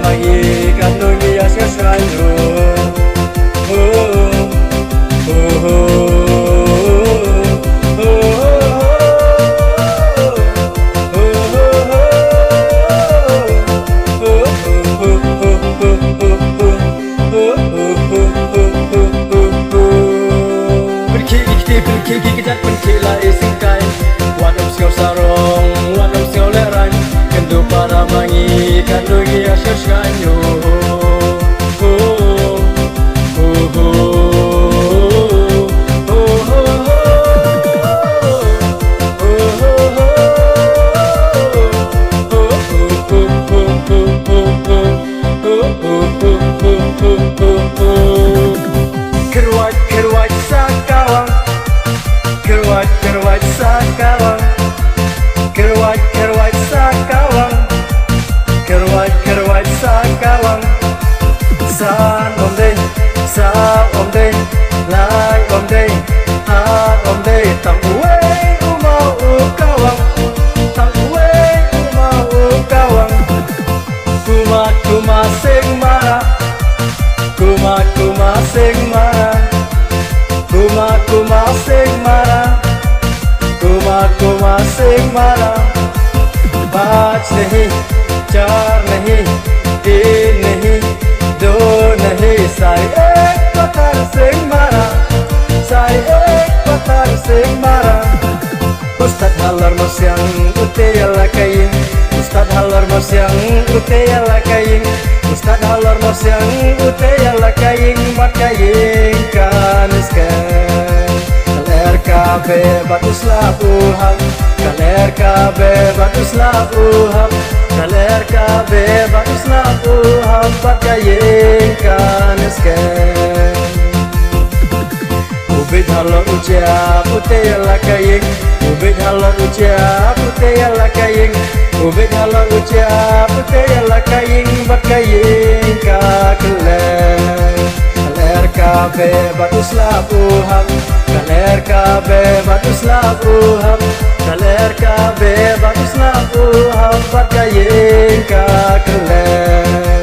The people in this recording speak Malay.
magi kandungi asesranyo. Kiki kejar pencila isingkai wadam siau sarong wadam siau leran kendo para mangi kandungi asyos kanyo. Kerwat sakawang, kerwat sakawang, kerwat sakawang, kerwat sakawang. San om day, lai om day, hat om day. Tang uwe umau ukawang, tang uwe umau ukawang. Kuma sing mara, kuma sing mara. Kuma sing mara, kuma sing mara. पाँच नहीं, चार नहीं, तीन नहीं, दो नहीं, सारी एक पत्थर सिंह मारा, सारी एक पत्थर सिंह मारा. Ustad halar mosyang utaya lakayin, Ustad halar mosyang utaya lakayin, Ustad halar mosyang utaya lakayin, makayin kaniskan. KLRKB batuslah uham, KLRKB batuslah uham, KLRKB batuslah uham, makayin kaniskan. Ubid halor ucap utaya lakayin, ubid halor ucap utaya lakayin, ubid halor ucap utaya lakayin, makayin kakelan. KLRKB batuslah uham, KLRKB batuslah uham, KLRKB batuslah uham, makayin kakelan.